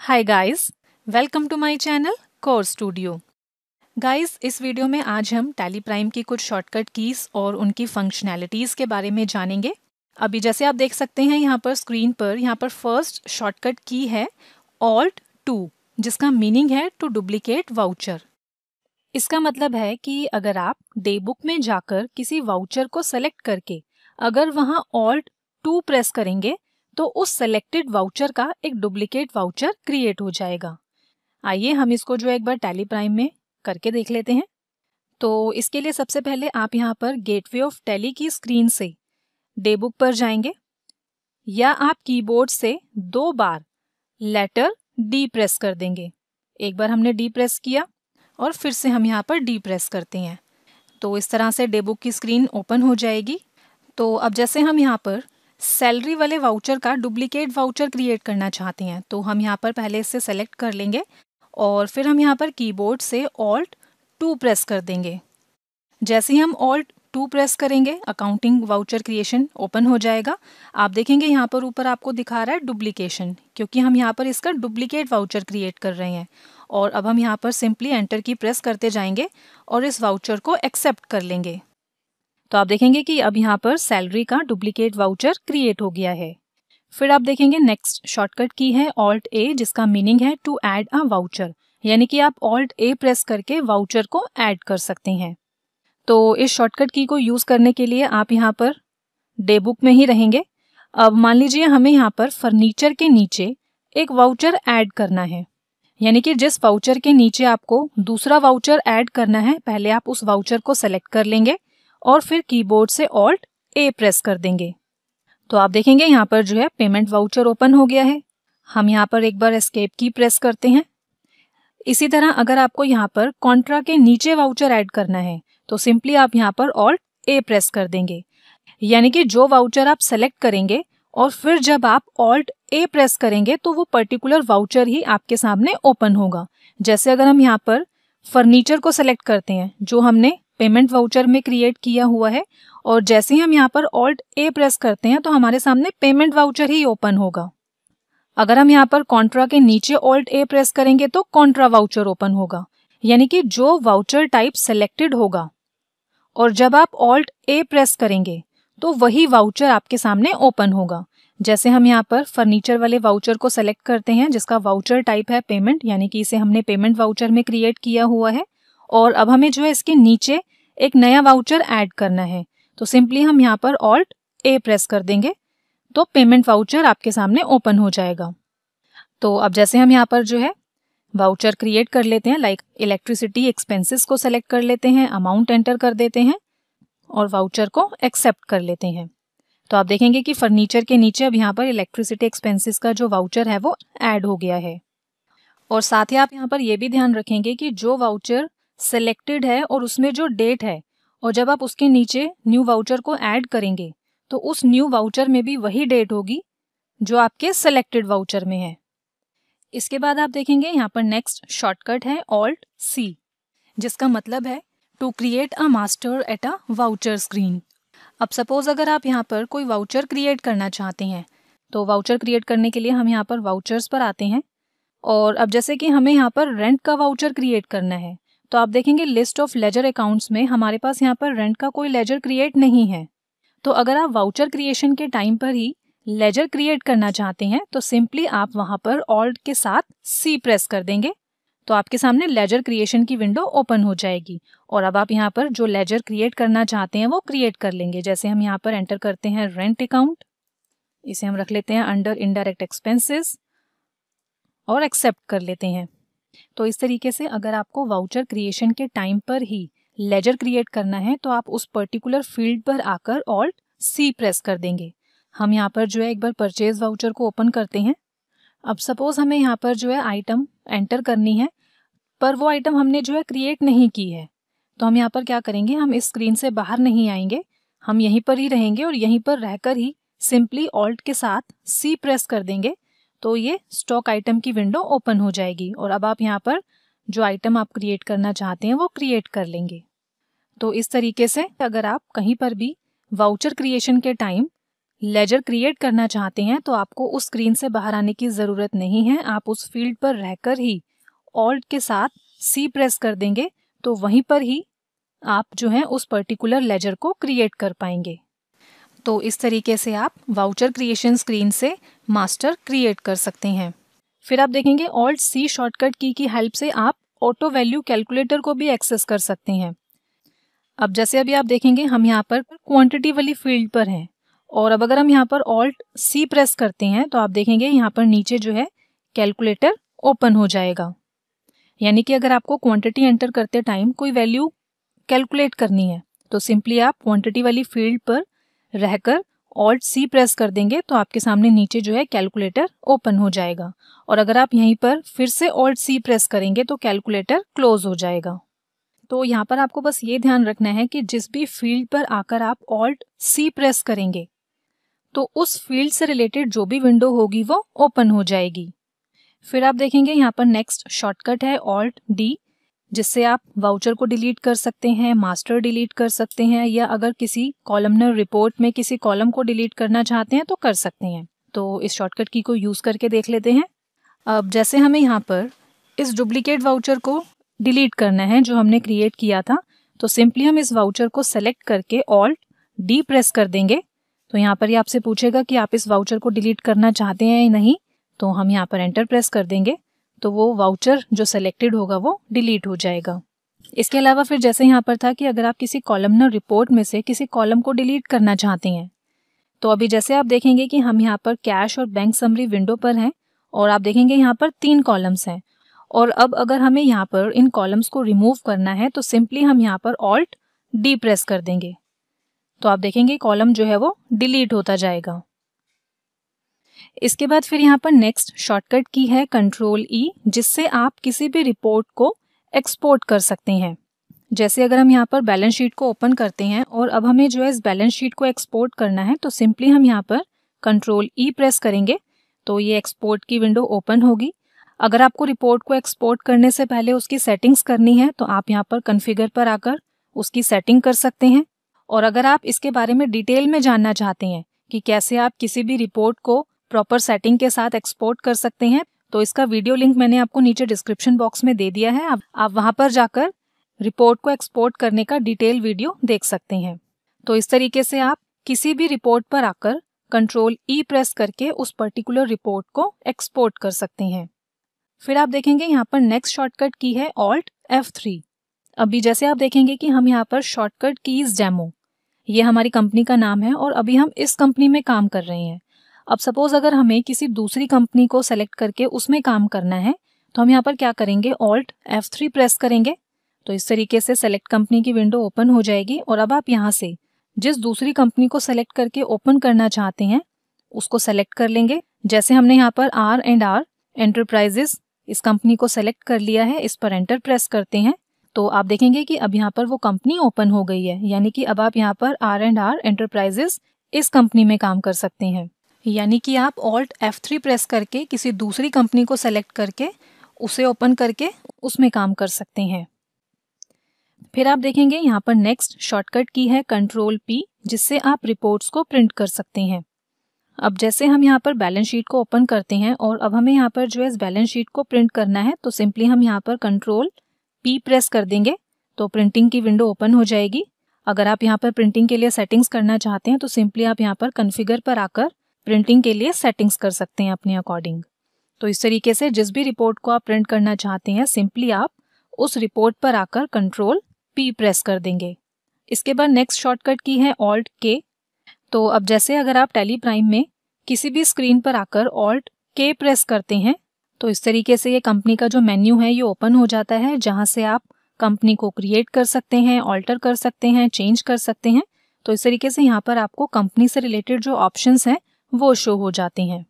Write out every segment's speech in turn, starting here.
Hi guys, welcome to my channel core studio. Guys, इस video में आज हम टैली प्राइम की कुछ शॉर्टकट कीज और उनकी फंक्शनैलिटीज़ के बारे में जानेंगे। अभी जैसे आप देख सकते हैं यहाँ पर स्क्रीन पर फर्स्ट शॉर्टकट की है Alt+2, जिसका मीनिंग है टू डुप्लीकेट वाउचर। इसका मतलब है कि अगर आप डे बुक में जाकर किसी वाउचर को सेलेक्ट करके अगर वहाँ Alt+2 प्रेस करेंगे तो उस सेलेक्टेड वाउचर का एक डुप्लीकेट वाउचर क्रिएट हो जाएगा। आइए हम इसको एक बार टैली प्राइम में करके देख लेते हैं। तो इसके लिए सबसे पहले आप यहाँ पर गेटवे ऑफ टैली की स्क्रीन से डे बुक पर जाएंगे या आप कीबोर्ड से 2 बार लेटर डी प्रेस कर देंगे। एक बार हमने डी प्रेस किया और फिर से हम यहाँ पर डी प्रेस करते हैं तो इस तरह से डे बुक की स्क्रीन ओपन हो जाएगी। तो अब जैसे हम यहाँ पर सैलरी वाले वाउचर का डुप्लीकेट वाउचर क्रिएट करना चाहते हैं तो हम यहाँ पर पहले इससे सेलेक्ट कर लेंगे और फिर हम यहाँ पर कीबोर्ड से Alt+2 प्रेस कर देंगे। जैसे ही हम Alt+2 प्रेस करेंगे अकाउंटिंग वाउचर क्रिएशन ओपन हो जाएगा। आप देखेंगे यहाँ पर ऊपर आपको दिखा रहा है डुप्लीकेशन, क्योंकि हम यहाँ पर इसका डुप्लीकेट वाउचर क्रिएट कर रहे हैं। और अब हम यहाँ पर सिंपली एंटर की प्रेस करते जाएंगे और इस वाउचर को एक्सेप्ट कर लेंगे। तो आप देखेंगे कि अब यहाँ पर सैलरी का डुप्लीकेट वाउचर क्रिएट हो गया है। फिर आप देखेंगे नेक्स्ट शॉर्टकट की है Alt+A, जिसका मीनिंग है टू ऐड अ वाउचर, यानी कि आप Alt+A प्रेस करके वाउचर को ऐड कर सकते हैं। तो इस शॉर्टकट की को यूज करने के लिए आप यहाँ पर डे बुक में ही रहेंगे। अब मान लीजिए हमें यहाँ पर फर्नीचर के नीचे एक वाउचर ऐड करना है, यानी कि जिस वाउचर के नीचे आपको दूसरा वाउचर ऐड करना है पहले आप उस वाउचर को सेलेक्ट कर लेंगे और फिर कीबोर्ड से Alt+A प्रेस कर देंगे। तो आप देखेंगे यहाँ पर पेमेंट वाउचर ओपन हो गया है। हम यहाँ पर एक बार एस्केप की प्रेस करते हैं। इसी तरह अगर आपको यहाँ पर कॉन्ट्रा के नीचे वाउचर ऐड करना है तो सिंपली आप यहाँ पर Alt+A प्रेस कर देंगे, यानी कि जो वाउचर आप सेलेक्ट करेंगे और फिर जब आप Alt+A प्रेस करेंगे तो वो पर्टिकुलर वाउचर ही आपके सामने ओपन होगा। जैसे अगर हम यहाँ पर फर्नीचर को सेलेक्ट करते हैं जो हमने पेमेंट वाउचर में क्रिएट किया हुआ है और जैसे ही हम यहाँ पर Alt+A प्रेस करते हैं तो हमारे सामने पेमेंट वाउचर ही ओपन होगा। अगर हम यहाँ पर कॉन्ट्रा के नीचे Alt+A प्रेस करेंगे तो कॉन्ट्रा वाउचर ओपन होगा, यानी कि जो वाउचर टाइप सेलेक्टेड होगा और जब आप Alt+A प्रेस करेंगे तो वही वाउचर आपके सामने ओपन होगा। जैसे हम यहाँ पर फर्नीचर वाले वाउचर को सेलेक्ट करते हैं जिसका वाउचर टाइप है पेमेंट, यानी कि इसे हमने पेमेंट वाउचर में क्रिएट किया हुआ है और अब हमें इसके नीचे एक नया वाउचर ऐड करना है तो सिंपली हम यहाँ पर Alt+A प्रेस कर देंगे तो पेमेंट वाउचर आपके सामने ओपन हो जाएगा। तो अब जैसे हम यहाँ पर वाउचर क्रिएट कर लेते हैं, लाइक इलेक्ट्रिसिटी एक्सपेंसेस को सेलेक्ट कर लेते हैं, अमाउंट एंटर कर देते हैं और वाउचर को एक्सेप्ट कर लेते हैं। तो आप देखेंगे कि फर्नीचर के नीचे अब यहाँ पर इलेक्ट्रिसिटी एक्सपेंसेस का जो वाउचर है वो ऐड हो गया है। और साथ ही आप यहाँ पर ये भी ध्यान रखेंगे कि जो वाउचर सेलेक्टेड है और उसमें जो डेट है और जब आप उसके नीचे न्यू वाउचर को ऐड करेंगे तो उस न्यू वाउचर में भी वही डेट होगी जो आपके सेलेक्टेड वाउचर में है। इसके बाद आप देखेंगे यहाँ पर नेक्स्ट शॉर्टकट है Alt+C, जिसका मतलब है to create a master at a voucher screen. अब सपोज अगर आप यहाँ पर कोई वाउचर क्रिएट करना चाहते हैं तो वाउचर क्रिएट करने के लिए हम यहाँ पर वाउचर्स पर आते हैं और अब जैसे कि हमें यहाँ पर रेंट का वाउचर क्रिएट करना है तो आप देखेंगे लिस्ट ऑफ लेजर अकाउंट्स में हमारे पास यहाँ पर रेंट का कोई लेजर क्रिएट नहीं है। तो अगर आप वाउचर क्रिएशन के टाइम पर ही लेजर क्रिएट करना चाहते हैं तो सिंपली आप वहाँ पर Alt के साथ C प्रेस कर देंगे तो आपके सामने लेजर क्रिएशन की विंडो ओपन हो जाएगी और अब आप यहाँ पर जो लेजर क्रिएट करना चाहते हैं वो क्रिएट कर लेंगे। जैसे हम यहाँ पर एंटर करते हैं रेंट अकाउंट, इसे हम रख लेते हैं अंडर इनडायरेक्ट एक्सपेंसेस और एक्सेप्ट कर लेते हैं। तो इस तरीके से अगर आपको वाउचर क्रिएशन के टाइम पर ही लेजर क्रिएट करना है तो आप उस पर्टिकुलर फील्ड पर आकर Alt+C प्रेस कर देंगे। हम यहाँ पर एक बार परचेज वाउचर को ओपन करते हैं। अब सपोज हमें यहाँ पर आइटम एंटर करनी है पर वो आइटम हमने क्रिएट नहीं की है तो हम यहाँ पर क्या करेंगे, हम इस स्क्रीन से बाहर नहीं आएंगे, हम यहीं पर ही रहेंगे और यहीं पर रहकर ही सिंपली Alt के साथ C प्रेस कर देंगे तो ये स्टॉक आइटम की विंडो ओपन हो जाएगी और अब आप यहाँ पर जो आइटम आप क्रिएट करना चाहते हैं वो क्रिएट कर लेंगे। तो इस तरीके से अगर आप कहीं पर भी वाउचर क्रिएशन के टाइम लेजर क्रिएट करना चाहते हैं तो आपको उस स्क्रीन से बाहर आने की ज़रूरत नहीं है। आप उस फील्ड पर रहकर ही ऑल्ट के साथ सी प्रेस कर देंगे तो वहीं पर ही आप जो है उस पर्टिकुलर लेजर को क्रिएट कर पाएंगे। तो इस तरीके से आप वाउचर क्रिएशन स्क्रीन से मास्टर क्रिएट कर सकते हैं। फिर आप देखेंगे ऑल्ट सी शॉर्टकट की हेल्प से आप ऑटो वैल्यू कैलकुलेटर को भी एक्सेस कर सकते हैं। अब जैसे अभी आप देखेंगे हम यहाँ पर क्वांटिटी वाली फील्ड पर हैं और अब अगर हम यहाँ पर ऑल्ट सी प्रेस करते हैं तो आप देखेंगे यहाँ पर नीचे जो है कैलकुलेटर ओपन हो जाएगा। यानी कि अगर आपको क्वांटिटी एंटर करते टाइम कोई वैल्यू कैलकुलेट करनी है तो सिंपली आप क्वांटिटी वाली फील्ड पर रहकर ऑल्ट सी प्रेस कर देंगे तो आपके सामने नीचे जो है कैलकुलेटर ओपन हो जाएगा। और अगर आप यहीं पर फिर से ऑल्ट सी प्रेस करेंगे तो कैलकुलेटर क्लोज हो जाएगा। तो यहाँ पर आपको बस ये ध्यान रखना है कि जिस भी फील्ड पर आकर आप ऑल्ट सी प्रेस करेंगे तो उस फील्ड से रिलेटेड जो भी विंडो होगी वो ओपन हो जाएगी। फिर आप देखेंगे यहाँ पर नेक्स्ट शॉर्टकट है ऑल्ट डी, जिससे आप वाउचर को डिलीट कर सकते हैं, मास्टर डिलीट कर सकते हैं, या अगर किसी कॉलमनर रिपोर्ट में किसी कॉलम को डिलीट करना चाहते हैं तो कर सकते हैं। तो इस शॉर्टकट की को यूज़ करके देख लेते हैं। अब जैसे हमें यहाँ पर इस डुप्लीकेट वाउचर को डिलीट करना है जो हमने क्रिएट किया था, तो सिंपली हम इस वाउचर को सेलेक्ट करके ऑल्ट डी प्रेस कर देंगे। तो यहाँ पर ये आपसे पूछेगा कि आप इस वाउचर को डिलीट करना चाहते हैं या नहीं, तो हम यहाँ पर एंटर प्रेस कर देंगे तो वो वाउचर जो सेलेक्टेड होगा वो डिलीट हो जाएगा। इसके अलावा फिर जैसे यहाँ पर था कि अगर आप किसी कॉलमनर रिपोर्ट में से किसी कॉलम को डिलीट करना चाहते हैं, तो अभी जैसे आप देखेंगे कि हम यहाँ पर कैश और बैंक समरी विंडो पर हैं और आप देखेंगे यहाँ पर 3 कॉलम्स हैं। और अब अगर हमें यहाँ पर इन कॉलम्स को रिमूव करना है तो सिंपली हम यहाँ पर ऑल्ट डी प्रेस कर देंगे तो आप देखेंगे कॉलम जो है वो डिलीट होता जाएगा। इसके बाद फिर यहाँ पर नेक्स्ट शॉर्टकट की है कंट्रोल ई, जिससे आप किसी भी रिपोर्ट को एक्सपोर्ट कर सकते हैं। जैसे अगर हम यहाँ पर बैलेंस शीट को ओपन करते हैं और अब हमें जो है इस बैलेंस शीट को एक्सपोर्ट करना है तो सिंपली हम यहाँ पर कंट्रोल ई प्रेस करेंगे तो ये एक्सपोर्ट की विंडो ओपन होगी। अगर आपको रिपोर्ट को एक्सपोर्ट करने से पहले उसकी सेटिंग्स करनी है तो आप यहाँ पर कॉन्फ़िगर पर आकर उसकी सेटिंग कर सकते हैं। और अगर आप इसके बारे में डिटेल में जानना चाहते हैं कि कैसे आप किसी भी रिपोर्ट को प्रॉपर सेटिंग के साथ एक्सपोर्ट कर सकते हैं, तो इसका वीडियो लिंक मैंने आपको नीचे डिस्क्रिप्शन बॉक्स में दे दिया है। आप वहां पर जाकर रिपोर्ट को एक्सपोर्ट करने का डिटेल वीडियो देख सकते हैं। तो इस तरीके से आप किसी भी रिपोर्ट पर आकर कंट्रोल ई प्रेस करके उस पर्टिकुलर रिपोर्ट को एक्सपोर्ट कर सकते हैं। फिर आप देखेंगे यहाँ पर नेक्स्ट शॉर्टकट की है ऑल्ट F3। अभी जैसे आप देखेंगे कि हम यहाँ पर शॉर्टकट कीज डेमो, ये हमारी कंपनी का नाम है और अभी हम इस कंपनी में काम कर रहे हैं। अब सपोज अगर हमें किसी दूसरी कंपनी को सेलेक्ट करके उसमें काम करना है तो हम यहाँ पर क्या करेंगे, ऑल्ट F3 प्रेस करेंगे तो इस तरीके से सेलेक्ट कंपनी की विंडो ओपन हो जाएगी। और अब आप यहाँ से जिस दूसरी कंपनी को सेलेक्ट करके ओपन करना चाहते हैं उसको सेलेक्ट कर लेंगे। जैसे हमने यहाँ पर R&R एंटरप्राइजेस इस कंपनी को सेलेक्ट कर लिया है, इस पर एंटर प्रेस करते हैं तो आप देखेंगे कि अब यहाँ पर वो कंपनी ओपन हो गई है। यानी कि अब आप यहाँ पर R&R एंटरप्राइजेस इस कंपनी में काम कर सकते हैं। यानी कि आप ऑल्ट F3 प्रेस करके किसी दूसरी कंपनी को सेलेक्ट करके उसे ओपन करके उसमें काम कर सकते हैं। फिर आप देखेंगे यहाँ पर नेक्स्ट शॉर्टकट की है कंट्रोल P, जिससे आप रिपोर्ट्स को प्रिंट कर सकते हैं। अब जैसे हम यहाँ पर बैलेंस शीट को ओपन करते हैं और अब हमें यहाँ पर जो है इस बैलेंस शीट को प्रिंट करना है तो सिंपली हम यहाँ पर कंट्रोल P प्रेस कर देंगे तो प्रिंटिंग की विंडो ओपन हो जाएगी। अगर आप यहाँ पर प्रिंटिंग के लिए सेटिंग्स करना चाहते हैं तो सिंपली आप यहाँ पर कॉन्फ़िगर पर आकर प्रिंटिंग के लिए सेटिंग्स कर सकते हैं अपने अकॉर्डिंग। तो इस तरीके से जिस भी रिपोर्ट को आप प्रिंट करना चाहते हैं सिंपली आप उस रिपोर्ट पर आकर कंट्रोल P प्रेस कर देंगे। इसके बाद नेक्स्ट शॉर्टकट की है ऑल्ट K। तो अब जैसे अगर आप टैली प्राइम में किसी भी स्क्रीन पर आकर ऑल्ट K प्रेस करते हैं तो इस तरीके से ये कंपनी का जो मेन्यू है ये ओपन हो जाता है, जहाँ से आप कंपनी को क्रिएट कर सकते हैं, ऑल्टर कर सकते हैं, चेंज कर सकते हैं। तो इस तरीके से यहाँ पर आपको कंपनी से रिलेटेड जो ऑप्शंस हैं वो शो हो जाते हैं।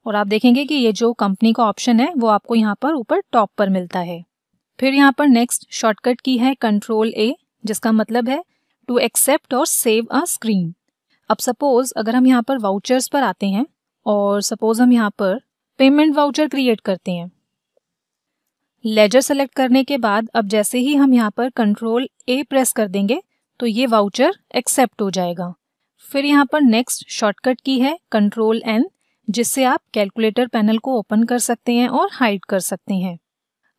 और आप देखेंगे कि ये जो कंपनी का ऑप्शन है वो आपको यहाँ पर ऊपर टॉप पर मिलता है। फिर यहाँ पर नेक्स्ट शॉर्टकट की है कंट्रोल A, जिसका मतलब है टू एक्सेप्ट और सेव अ स्क्रीन। अब सपोज अगर हम यहाँ पर वाउचर्स पर आते हैं और सपोज हम यहाँ पर पेमेंट वाउचर क्रिएट करते हैं। लेजर सेलेक्ट करने के बाद अब जैसे ही हम यहाँ पर कंट्रोल A प्रेस कर देंगे तो ये वाउचर एक्सेप्ट हो जाएगा। फिर यहाँ पर नेक्स्ट शॉर्टकट की है कंट्रोल N, जिससे आप कैलकुलेटर पैनल को ओपन कर सकते हैं और हाइड कर सकते हैं।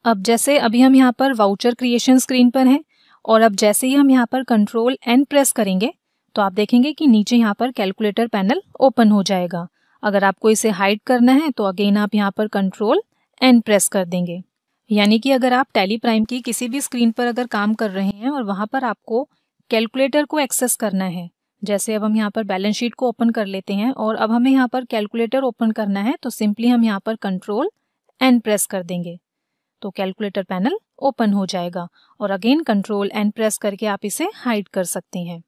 अब जैसे अभी हम यहाँ पर वाउचर क्रिएशन स्क्रीन पर हैं और अब जैसे ही हम यहाँ पर कंट्रोल N प्रेस करेंगे तो आप देखेंगे कि नीचे यहाँ पर कैलकुलेटर पैनल ओपन हो जाएगा। अगर आपको इसे हाइड करना है तो अगेन आप यहाँ पर कंट्रोल N प्रेस कर देंगे। यानी कि अगर आप टैली प्राइम की किसी भी स्क्रीन पर अगर काम कर रहे हैं और वहाँ पर आपको कैलकुलेटर को एक्सेस करना है, जैसे अब हम यहाँ पर बैलेंस शीट को ओपन कर लेते हैं और अब हमें यहाँ पर कैलकुलेटर ओपन करना है, तो सिंपली हम यहाँ पर कंट्रोल N प्रेस कर देंगे तो कैलकुलेटर पैनल ओपन हो जाएगा और अगेन कंट्रोल N प्रेस करके आप इसे हाइड कर सकते हैं।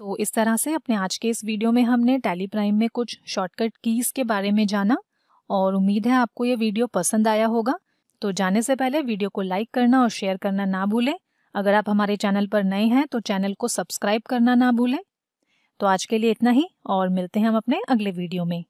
तो इस तरह से अपने आज के इस वीडियो में हमने टैली प्राइम में कुछ शॉर्टकट कीज़ के बारे में जाना और उम्मीद है आपको ये वीडियो पसंद आया होगा। तो जाने से पहले वीडियो को लाइक करना और शेयर करना ना भूलें। अगर आप हमारे चैनल पर नए हैं तो चैनल को सब्सक्राइब करना ना भूलें। तो आज के लिए इतना ही और मिलते हैं हम अपने अगले वीडियो में।